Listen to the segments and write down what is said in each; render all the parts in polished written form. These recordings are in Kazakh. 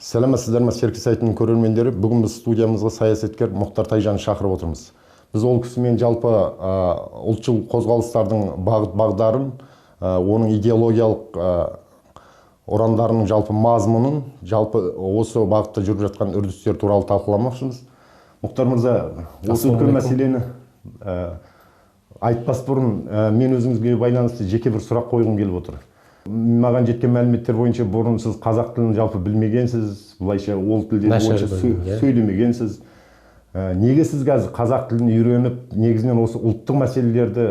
Сәлеметсіздер ме, Серке сайтының көрермендері? Бүгін біз студиямызға саясаткер Мұхтар Тайжанды шақырып отырмыз. Біз ол кісімен жалпы ұлтшыл қозғалыстардың бағыт-бағдарын, оның идеологиялық ұрандарының жалпы мазмұнын, жалпы осы бағытта жүріп жатқан үрдістер туралы талқыламақшымыз. Мұхтар мырза, осы үлкен мәселені айтпас бұрын мен өзіңізге байланысты жеке бір сұрақ қойғым келіп отыр. Маған жеткен мәліметтер бойынша бұрын сіз қазақ тілін жалпы білмегенсіз, бұлайша ол тілде бойынша сөйлемегенсіз. Неге сіз қазір қазақ тілін үйреніп, негізінен осы ұлттық мәселелерді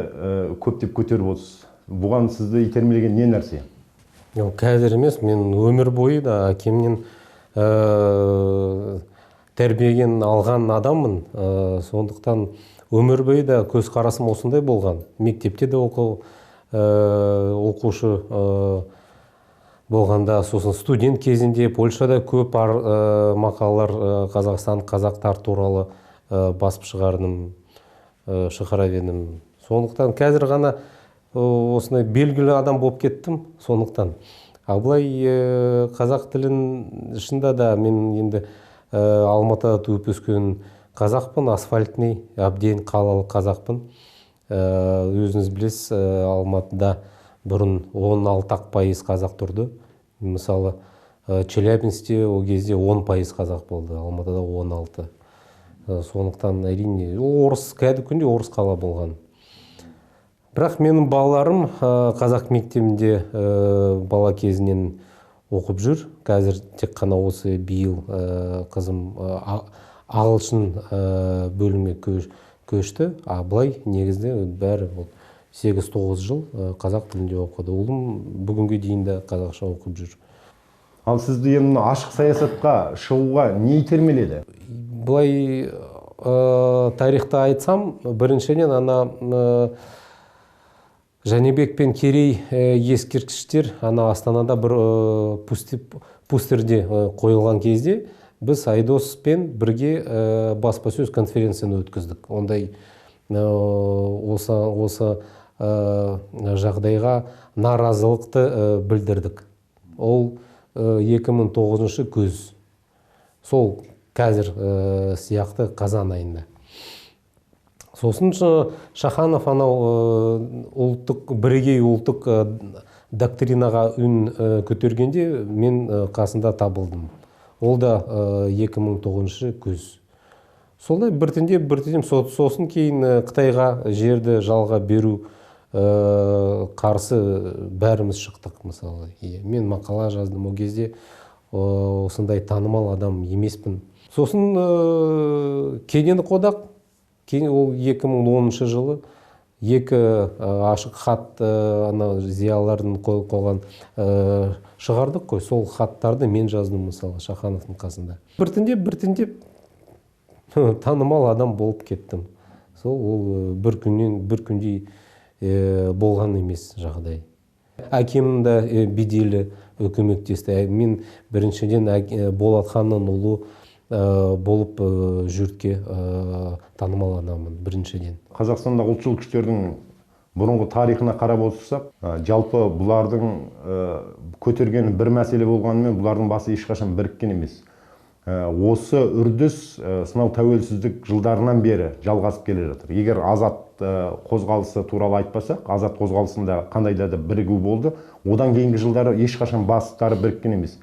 көптеп көтеріп отырсыз? Бұған сізді итермелеген не нәрсе? Қазір емес, мен өмір бойы да әкемнен тәрбиеден алған адаммын. Сондықтан өмір бойы да көзқарасым осындай болған. Мектепте де оқушы болғанда, сосын студент кезінде Польшада көп мақалалар Қазақстан, қазақтар туралы басып шығара едім. Сондықтан қазір ғана осындай белгілі адам болып кеттім. Сондықтан былай қазақ тілін ішінде да мен енді Алматыда туып өскен қазақпын, асфальтный, әбден қалалық қазақпын. Өзіңіз білесіз, Алматыда бұрын 16% қазақ тұрды. Мысалы, Челябинскте ол кезде 10% қазақ болды, Алматыда 16%. Сондықтан әрине, орыс кәдімгі күнде орыс қала болған. Бірақ менің балаларым қазақ мектебінде бала кезінен оқып жүр. Қазір тек қана осы биыл қызым ағылшын бөлімге көшті, былай негізде бәрі 8-9 жыл қазақ тілінде оқыды. Ұлым бүгінге дейін де қазақша оқып жүр. Ал сізді енді ашық саясатқа шығуға не итермеледі? Былай тарихта айтсам, біріншіден Жәнібек пен Керей ескерткіштер Астанада бір пустерде қойылған кезде біз Айдоспен бірге баспасөз конференцияны өткіздік. Ондай осы жағдайға наразылықты білдірдік. Ол 2009 күз. Сол қазір сияқты қазан айында. Сосын Шаханов бірегей ұлттық доктринаға үн көтергенде мен қасында табылдым. Ол да 2009 күз. Солай біртіндеп сосын кейін Қытайға жерді жалға беру қарсы бәріміз шықтық, мысалы. Мен мақала жаздым, ол кезде осындай танымал адам емеспін. Сосын Кенен Қодақ, ол 2010 жылы екі ашық хат зиялылардың қойған шығардық қой. Сол хаттарды мен жаздым, мысалы, Шахановтың қасында. Біртіндеп танымал адам болып кеттім. Ол бір күнде болған емес жағдай. Әкемнің де беделі көмектесті. Мен біріншіден Болат ханның ұлы болып жұртке танымал адаммын біріншіден. Қазақстанда ұлтшыл күштердің бұрынғы тарихына қарап отырсақ, жалпы бұлардың көтерген бір мәселе болғанымен бұлардың басы ешқашан біріккен емес. Осы үрдіс сынау тәуелсіздік жылдарынан бері жалғасып келе жатыр. Егер азат қозғалысы туралы айтпасақ, азат қозғалысында қандай да бірігу болды, одан кейінгі жылдары ешқашан бастары біріккен емес.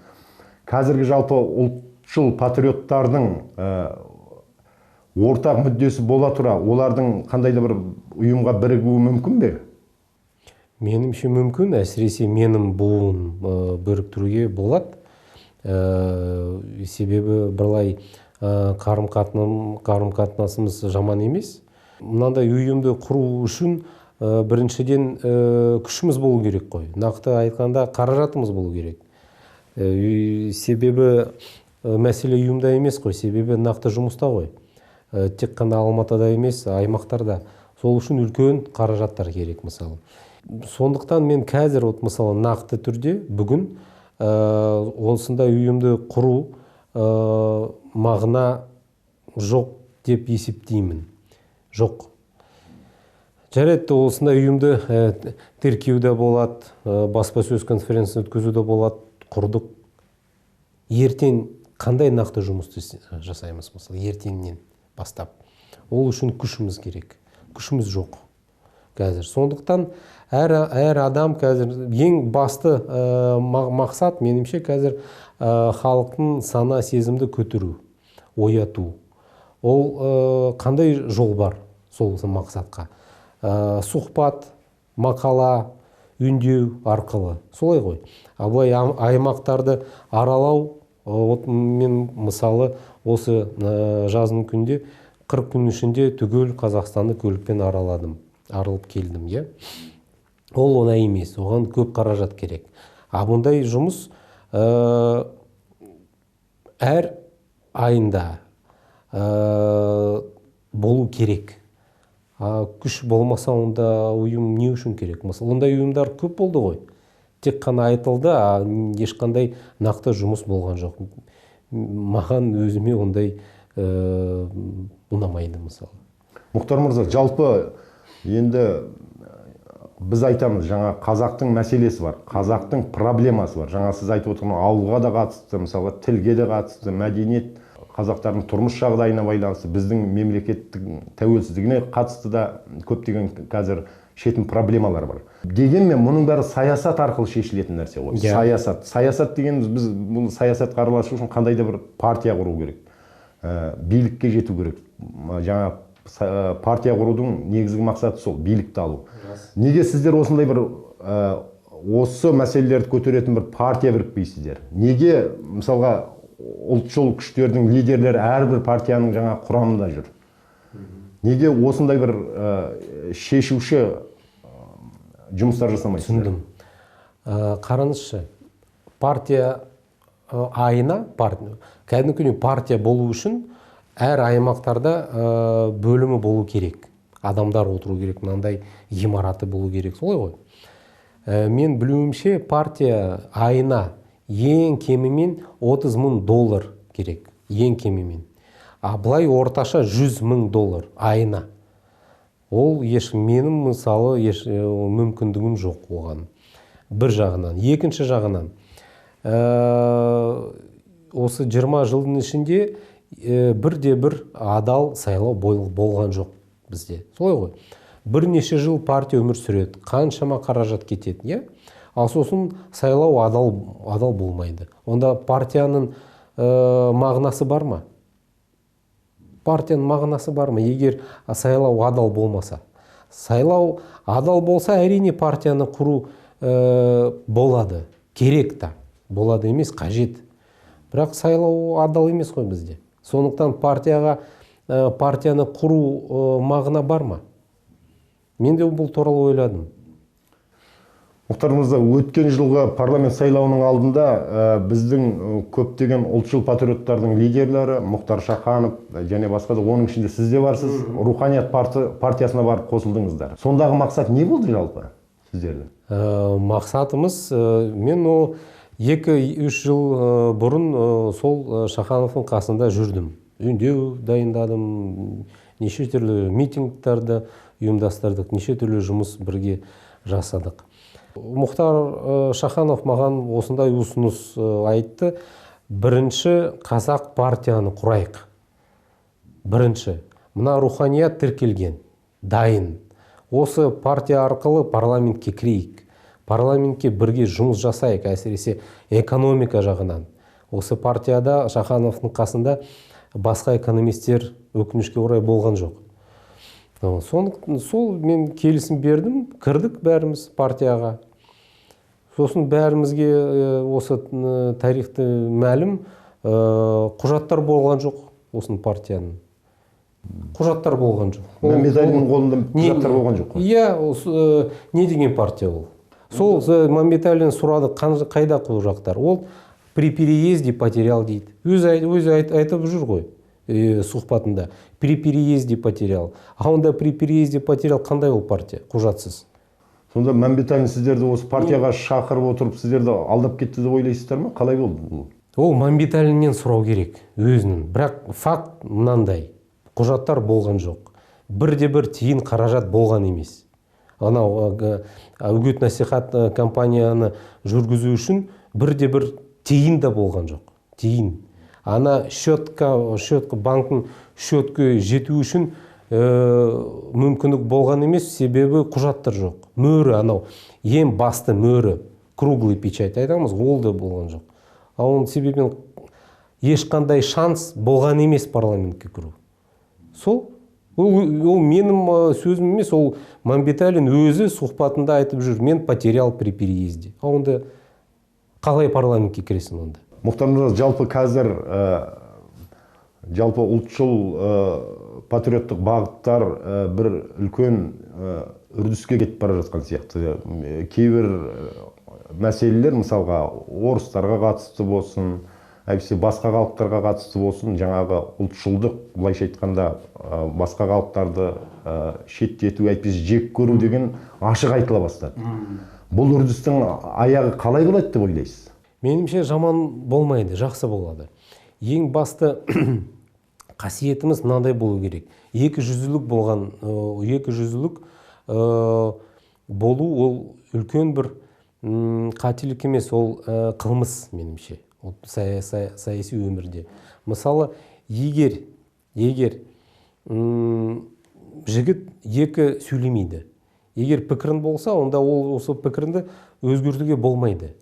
Қазіргі жалпы ұлтшыл патриоттардың ортақ мүддесі бола тұра, олардың қандай да бір ұйымға бірігуі мүмкін бе? Меніңше мүмкін, әсіресе менің буын біріктіруге болады. Себебі бірлай қарым-қатынасымыз жаман емес. Мынандай ұйымды құру үшін біріншіден күшіміз болу керек қой. Нақты айтқанда қаражатымыз болу керек. Себебі мәселе ұйымда емес қой, себебі нақты жұмыста ғой. Тек қана Алматыда емес, аймақтарда. Сол үшін үлкен қаражаттар керек, мысалы. Сондықтан мен қазір, мысалы, нақты түрде бүгін онсында ұйымды құру мағына жоқ деп есептеймін. Жоқ. жарайды, осындай ұйымды тіркеуде болады, баспасөз конференция өткізуде болады, құрдық. Ертең қандай нақты жұмысты жасаймыз, мысалы, ертеңнен бастап? Ол үшін күшіміз керек. Күшіміз жоқ қазір. Сондықтан әр адам қазір ең басты мақсат, меніңше, қазір халықтың сана сезімді көтеру, ояту. Ол қандай жол бар сол мақсатқа? Сұхбат, мақала, үндеу арқылы. Солай ғой. Абылай аймақтарды аралау, мен мысалы осы жаздың күнде 40 күн ішінде түгел Қазақстанды көлікпен аралып келдім, е? Ол оңай емес, оған көп қаражат керек. Бұндай жұмыс әр айында болу керек. Күш болмаса, онда ұйым не үшін керек? Мысалы, ондай ұйымдар көп болды ғой. Тек қана айтылды, ешқандай нақты жұмыс болған жоқ. Маған өзіме ондай ұнамайды, мысалы. Мұхтар мырза, жалпы енді біз айтамыз, жаңа қазақтың мәселесі бар, қазақтың проблемасы бар. Жаңа сіз айтып отырған ауылға да қатысты, мысалы, тілге де қатысты, мәдениет, қазақтардың тұрмыс жағдайына байланысты, біздің мемлекеттің тәуелсіздігіне қатысты да көптеген қазір шетін проблемалар бар. Дегенмен мұның бәрі саясат арқылы шешілетін нәрсе ғой. Саясат дегеніміз, біз бұл саясатқа араласу үшін қандай да бір партия құру керек, билікке жету керек. Жаңа партия құрудың негізгі мақсаты сол, билікті алу. Неге сіздер осындай бір осы мәселелерді көтеретін бір партия бірікпейсіздер? Неге, мысалға, ұлтшыл күштердің лидерлері әрбір партияның жаңа құрамында жүр? Неге осындай бір шешуші жұмыстар жасамайсыздар? Түсіндім. Қараңызшы, партия айына, кәдімгі күні партия болу үшін әр аймақтарда бөлімі болу керек. Адамдар отыру керек, мынандай ғимараты болу керек, солай ғой. Мен білуімше, партия айына ең кемімен $30,000 керек, ең кемімен. Бұлай орташа $100,000 айына. Ол менің, мысалы, мүмкіндігім жоқ оған. Бір жағынан. Екінші жағынан, осы 20 жылдың ішінде бірде-бір адал сайлау болған жоқ бізде. Солай ғой. Бірнеше жыл партия өмір сүреді, қаншама қаражат кетеді, ал сосын сайлау адал болмайды. Онда партияның мағынасы бар ма? Партияның мағынасы бар ма, егер сайлау адал болмаса? Сайлау адал болса, әрине партияны құру болады, керек та. Болады емес, қажет. Бірақ сайлау адал емес қой бізде. Сондықтан партияны құру мағына бар ма? Мен де бұл туралы ойладым. Мұхтар мырза, өткен жылғы парламент сайлауының алдында біздің көптеген ұлтшыл патриоттардың лидерлері Мұхтар Шаханов және басқа да, оның ішінде сіз де барсыз, Руханият партиясына барып қосылдыңыздар. Сондағы мақсат не болды жалпы сіздердің? Мақсатымыз, мен 2-3 жыл бұрын сол Шахановтың қасында жүрдім. Үндеу дайындадым, неше түрлі митингтерді ұйымдастырдық, неше түрлі жұмыс бірге жасадық. Мұхтар Шаханов маған осындай ұсыныс айтты. Бірінші қазақ партияны құрайық. Бірінші. Мына Руханият тіркелген, дайын. Осы партия арқылы парламентке кірейік. Парламентке бірге жұмыс жасайық, әсіресе экономика жағынан. Осы партияда Шахановтың қасында басқа экономистер өкінішке орай болған жоқ. Сол мен келісім бердім, кірдік бәріміз партияға. Сосын бәрімізге осы тарихты мәлім, құжаттар болған жоқ осын партияның. Құжаттар болған жоқ. Мәмбеталиннің қолында құжаттар болған жоқ қой? Иә, не деген партия ол? Сол Мәмбеталин сұрады, қайда құжаттар? Ол при переезде потерял дейді. Өзі айтып жүр ғой сұхбатында. При переезде потерял. Онда при переезде потерял қандай ол партия? Құжатсыз. Сонда Мәмбеталин сіздерді осы партияға шақырып отырып, сіздерді алдап кетті деп ойлайсыздар ма? Қалай болды? Ол Мәмбеталиннен сұрау керек өзінің. Бірақ факт мынандай. Құжаттар болған жоқ. бірде-бір тиын қаражат болған емес. Анау үгіт насихат кампанияны жүргізу үшін бірде-бір тиын да болған жоқ. Тиын. Ана счетка банктың счетке жету үшін мүмкіндік болған емес, себебі құжаттар жоқ. Мөрі, анау ең басты мөрі, круглый печать айтамыз, ол да болған жоқ. Оның себебін ешқандай шанс болған емес парламентке кіру. Сол ол менің сөзім емес, ол Мамбеталин өзі сұхбатында айтып жүр, мен потерял при переезде. Онда қалай парламентке кіресің онда? Мұхтар Мырза, жалпы қазір жалпы ұлтшыл патриоттық бағыттар бір үлкен үрдіске кетіп бара жатқан сияқты. Кейбір мәселелер, мысалға, орыстарға қатысты болсын, әйтпесе басқа халықтарға қатысты болсын, жаңағы ұлтшылдық, былайша айтқанда басқа халықтарды шеттету, әйтпесе жек көру деген ашық айтыла бастады. Бұл үрдістің аяғы қалай болады деп ойлайсыз? Меніңше жаман болмайды, жақсы болады. Ең басты қасиетіміз мынандай болу керек. Екіжүзділік болу ол үлкен бір қателік емес, ол қылмыс меніңше. Саяси өмірде. Мысалы, егер жігіт екі сөйлемейді, егер пікірін болса, онда ол осы пікірінді өзгертуге болмайды.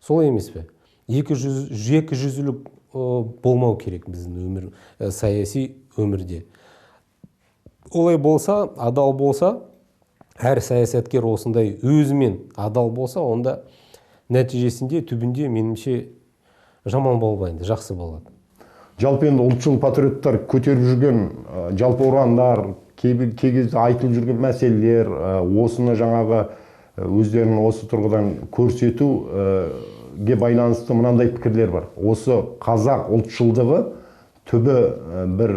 Солай емес пе? Екіжүзділік болмау керек біздің саяси өмірде. Олай болса, адал болса, әр саясаткер осындай өзімен адал болса, онда нәтижесінде түбінде меніңше жаман болмайды, жақсы болады. Жалпы енді ұлтшыл патриоттар көтеріп жүрген жалпы ұрандар, кей кезде айтылып жүрген мәселелер, осыны жаңағы өздерінің осы тұрғыдан көрсетуге байланысты мынандай пікірлер бар. Осы қазақ ұлтшылдығы түбі бір,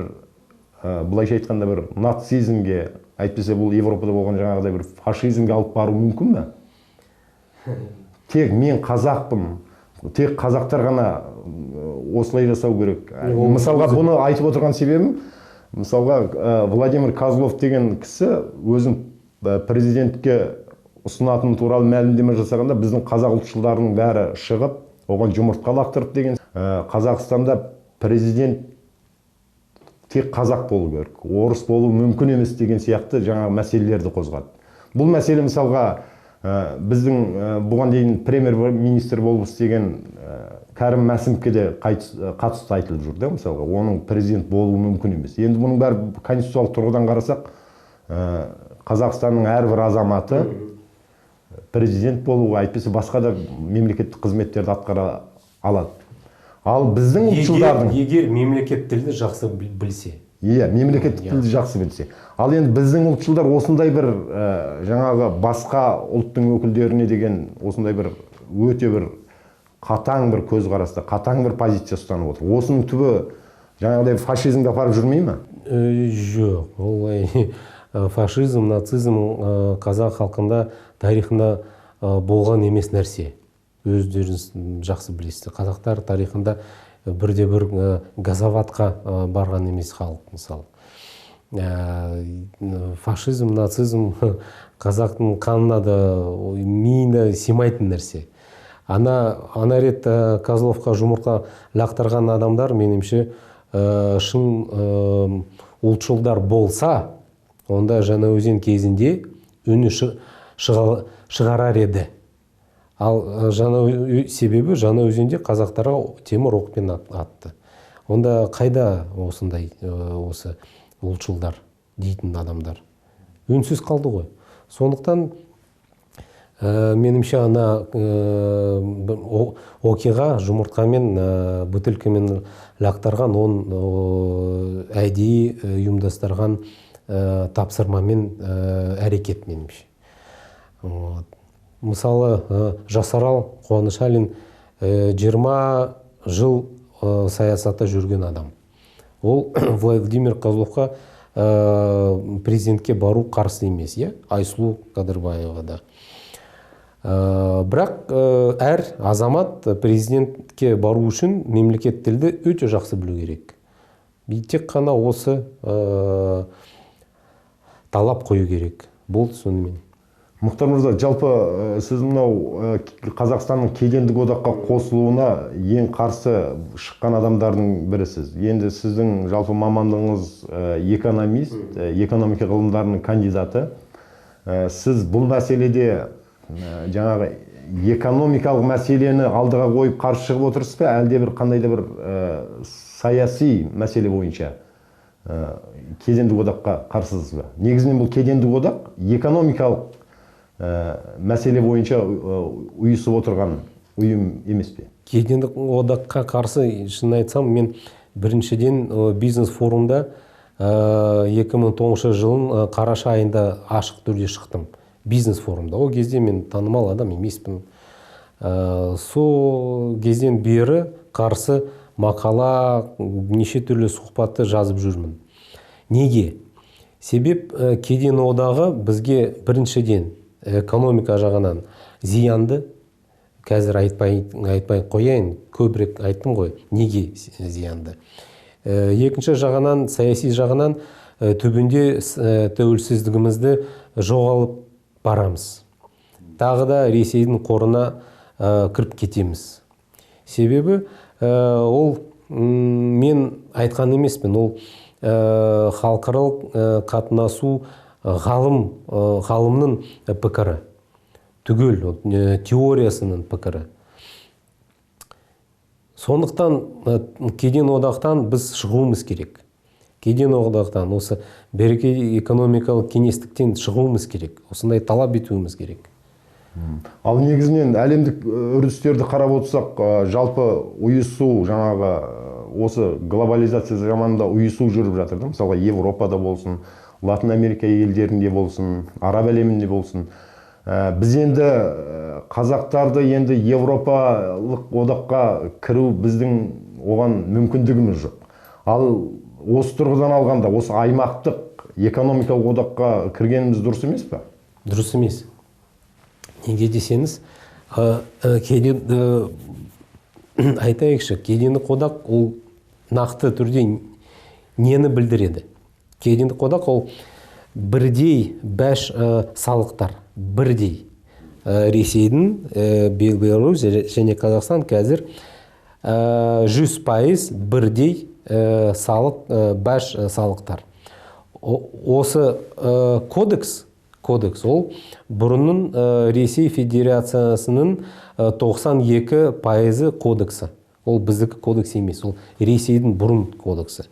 былайша айтқанда, бір нацизмге, әйтпесе бұл Европада болған жаңағыдай бір фашизмге алып бару мүмкін бе? Тек мен қазақпын, тек қазақтар ғана осылай жасау керек. Мысалға, бұны айтып отырған себебім, мысалға, Владимир Козлов деген кісі өзін президентке ұсынатын туралы мәлімдеме жасағанда, біздің қазақ ұлтшылдарының бәрі шығып, оған жұмыртқа лақтырып деген. Қазақстанда президент тек қазақ болу керек, орыс болу мүмкін емес деген сияқты жаңа мәселелерді қозғады. Бұл мәселе, мысалға, біздің бұған дейін премьер-министр болып істеген Кәрім Мәсімовке де қатысты айтылып жүр, мысалға, оның президент болуы мүмкін емес. Енді бұның бәрі конституциялық тұрғыдан қарасақ, Қазақстанның әрбір азаматы президент болуға, әйтпесе басқа да мемлекеттік қызметтерді атқара алады. Ал біздің ұлтшылдардың... Егер мемлекет тілді жақсы білсе. Иә, мемлекеттік тілді жақсы білсе. Ал енді біздің ұлтшылдар осындай бір жаңағы басқа ұлттың өкілдеріне деген осындай бір өте бір қатаң бір көзқарасты, қатаң бір позиция ұстанып отыр. Осының түбі жаңағыдай фашизмге апарып жүрмей ме? Жоқ, олай фашизм, нацизм қазақ халқында тарихында болған емес нәрсе. Өздеріңіз жақсы білесіздер. Қазақтар тарихында бірде-бір газоватқа барған емес халық, мысалы. Фашизм, нацизм қазақтың қанына да, миына симайтын нәрсе. Ана рет Козловқа жұмыртқа лақтырған адамдар, меніңше, шын ұлтшылдар болса, онда Жаңаөзен кезінде үні шығарар еді. Ал себебі Жаңаөзенде қазақтарға темір оқпен атты. Онда қайда осындай осы ұлтшылдар дейтін адамдар? Үнсіз қалды ғой. Сондықтан меніңше ана оқиға жұмыртқамен, бөтелкемен лақтырған, он әдейі ұйымдастырған тапсырмамен әрекет меніңше. Мысалы, Жасарал Қуанышалин 20 жыл саясатта жүрген адам. Ол Владимир Козловқа президентке бару қарсы емес, Айсұлу Қадырбаева да. Бірақ әр азамат президентке бару үшін мемлекет тілді өте жақсы білу керек. Тек қана осы талап қою керек. Болды сонымен. Мұхтар мырза, жалпы сіз мынау Қазақстанның кедендік одаққа қосылуына ең қарсы шыққан адамдардың бірісіз. Енді сіздің жалпы мамандығыңыз экономист, экономика ғылымдарының кандидаты. Сіз бұл мәселеде жаңағы экономикалық мәселені алдыға қойып қарсы шығып отырсыз ба, әлде бір қандай да бір саяси мәселе бойынша кедендік одаққа қарсысыз ба? Негізінен бұл кедендік одақ экономикалық мәселе бойынша ұйысып отырған ұйым емес пе? Кедендік одаққа қарсы, шын айтсам, мен біріншіден бизнес форумда 2009 жылын қараша айында ашық түрде шықтым. Бизнес форумда. Ол кезде мен танымал адам емеспін. Сол кезден бері қарсы мақала, неше түрлі сұхбатты жазып жүрмін. Неге? Себеп кеден одағы бізге біріншіден экономика жағынан зиянды. Қазір айтпай қояйын, көбірек айттым ғой, неге зиянды. Екінші жағынан, саяси жағынан түбінде тәуелсіздігімізді жоғалып барамыз. Тағы да Ресейдің қорына кіріп кетеміз. Себебі ол мен айтқан емеспін, ол халықаралық қатынасу ғалымның пікірі, түгел теориясының пікірі. Сондықтан кеден одақтан біз шығуымыз керек. Кеден одақтан, осы берекелі экономикалық кеңістіктен шығуымыз керек. Осындай талап етуіміз керек. Ал негізінен әлемдік үрдістерді қарап отырсақ, жалпы ұйысу, жаңағы осы глобализация заманында ұйысу жүріп жатыр. Мысалы, Европада болсын, Латын Америка елдерінде болсын, Араб әлемінде болсын. Біз енді қазақтарды енді Европалық одаққа кіру біздің оған мүмкіндігіміз жоқ. Ал осы тұрғыдан алғанда, осы аймақтық экономикалық одаққа кіргеніміз дұрыс емес пе? Дұрыс емес. Неге десеңіз, айтайықшы, кедендік одақ ол нақты түрде нені білдіреді? Кедендік одақ ол бірдей бәш салықтар, бірдей. Ресейдің, Беларусь және Қазақстан қазір 100% бірдей салық, бәш салықтар. Осы кодекс ол бұрынның Ресей Федерациясының 92% кодексі. Ол біздікі кодекс емес, ол Ресейдің бұрын кодексі.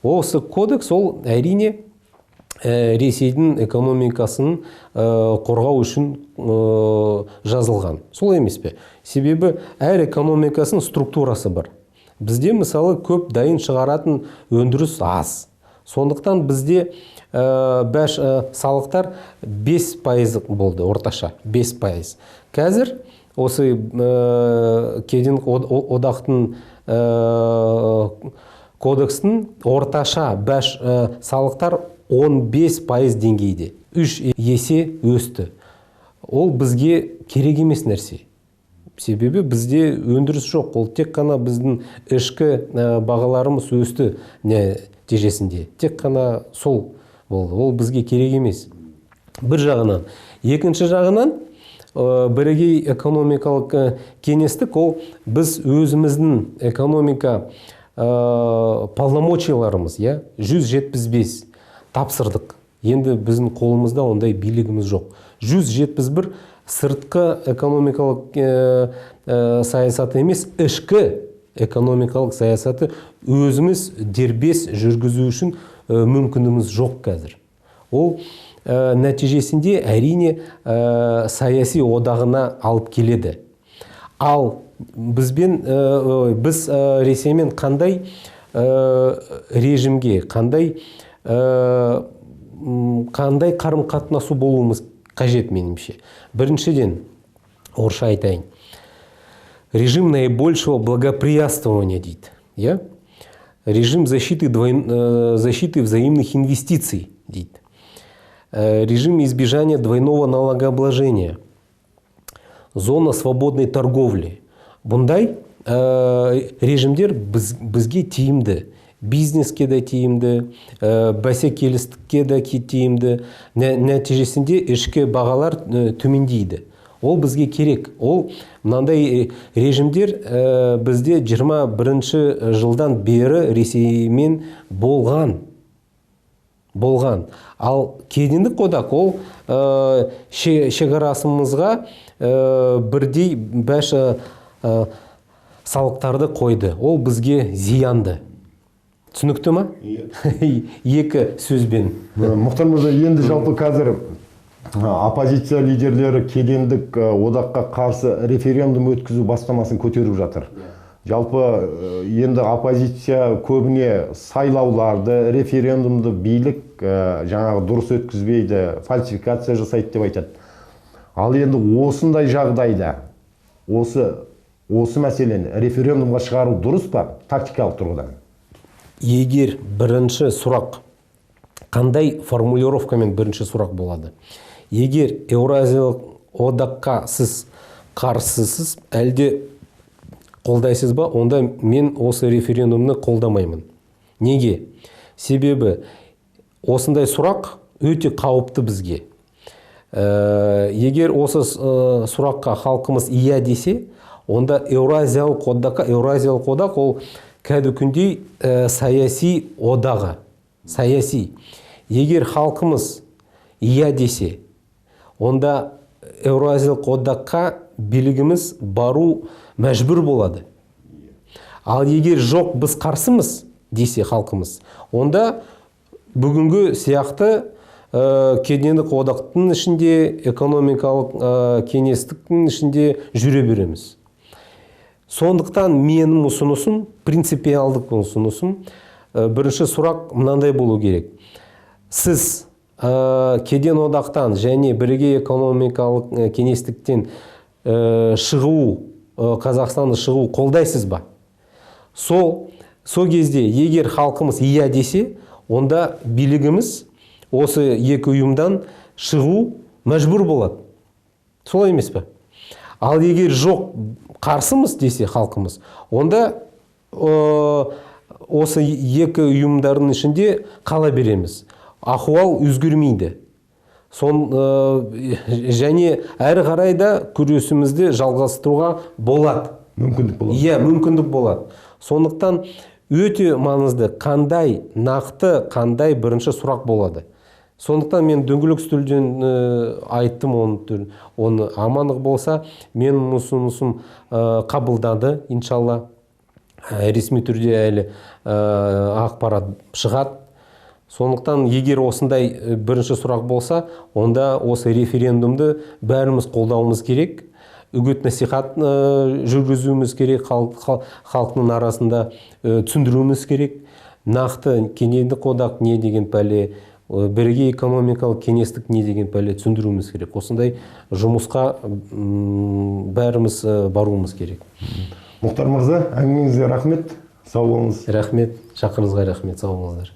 Осы кодекс ол әрине Ресейдің экономикасын қорғау үшін жазылған. Сол емес пе? Себебі әр экономикасының структурасы бар. Бізде мысалы көп дайын шығаратын өндіріс аз. Сондықтан бізде бәш салықтар 5% болды, орташа 5%. Қазір осы кеден одақтың кодекстің орташа бәш салықтар 15% деңгейде. 3 есе өсті. Ол бізге керек емес нәрсе. Себебі бізде өндіріс жоқ. Ол тек қана біздің ішкі бағаларымыз өсті нәтижесінде. Тек қана сол болды. Ол бізге керек емес. Бір жағынан. Екінші жағынан, бірегей экономикалық кеңістік, ол біз өзіміздің экономика полномочияларымыз 175 тапсырдық. Енді біздің қолымызда ондай билігіміз жоқ. 171 сыртқы экономикалық саясаты емес, ішкі экономикалық саясаты өзіміз дербес жүргізу үшін мүмкіндігіміз жоқ қазір. Ол нәтижесінде әрине саяси одағына алып келеді. Ал біз Ресеймен қандай режимге, қандай қарым-қатынасу болуымыз қажет меніңше. Біріншіден, орысша айтайын, режим наибольшего благоприятствования дейді. Режим защиты взаимных инвестиций дейді. Режим избежания двойного налогообложения. Зона свободной торговли. Бұндай режимдер бізге тиімді. бизнеске де тиімді, бәсекелестікке де тиімді, нәтижесінде ішкі бағалар төмендейді. Ол бізге керек. Ол мынандай режимдер бізде 21 жылдан бері Ресеймен болған. Ал кедендік одақ ол шекарасымызға бірдей бәш салықтарды қойды. Ол бізге зиянды. Түсінікті ма? Екі сөзбен. Мұхтар мырза, енді жалпы қазір оппозиция лидерлері кедендік одаққа қарсы референдум өткізу бастамасын көтеріп жатыр. Жалпы енді оппозиция көбіне сайлауларды, референдумды билік жаңағы дұрыс өткізбейді, фальсификация жасайды деп айтады. Ал енді осындай жағдайда осы мәселені референдумға шығару дұрыс па, тактикалық тұрғыдан? Егер бірінші сұрақ, қандай формулировкамен бірінші сұрақ болады? Егер Еуразиялық одаққа сіз қарсысыз, әлде қолдайсыз ба, онда мен осы референдумны қолдамаймын. Неге? Себебі осындай сұрақ өте қауіпті бізге. Егер осы сұраққа халқымыз иә десе, онда Еуразиялық одақ ол кәдімгідей саяси одағы. Саяси. Егер халқымыз иә десе, онда Еуразиялық одаққа билігіміз бару мәжбүр болады. Ал егер жоқ, біз қарсымыз десе халқымыз, онда бүгінгі сияқты кедендік одақтың ішінде, экономикалық кеңестіктің ішінде жүре береміз. Сондықтан менің ұсынысым, принципиалдық ұсынысым, бірінші сұрақ мынандай болу керек. Сіз кеден одақтан және бірге экономикалық кеңестіктен шығу, Қазақстанды шығу қолдайсыз ба? Сол кезде егер халқымыз иә десе, онда билігіміз осы екі ұйымдан шығу мәжбүр болады. Солай емес пе? Ал егер жоқ, қарсымыз десе халқымыз, онда осы екі ұйымдардың ішінде қала береміз. Ахуал өзгермейді. Және әрі қарай да күресімізді жалғастыруға болады. Мүмкіндік болады. Иә, мүмкіндік болады. Сондықтан өте маңызды, қандай нақты, қандай бірінші сұрақ болады. Сондықтан мен дөңгелек үстелден айттым оны амандық болса, мен ұсынысым қабылданды, иншалла. Ресми түрде әлі ақпарат шығады. Сондықтан егер осындай бірінші сұрақ болса, онда осы референдумды бәріміз қолдауымыз керек. Үгіт насихат жүргізуіміз керек, халықтың арасында түсіндіруіміз керек. Нақты кедендік одақ не деген пәле, бірге экономикалық кеңестік не деген пәле түсіндіруіміз керек. Осындай жұмысқа бәріміз баруымыз керек. Мұхтар мырза, әңгімеңізге рахмет, сау болыңыз. Рахмет, шақырыңызға рахмет, сау болыңыздар.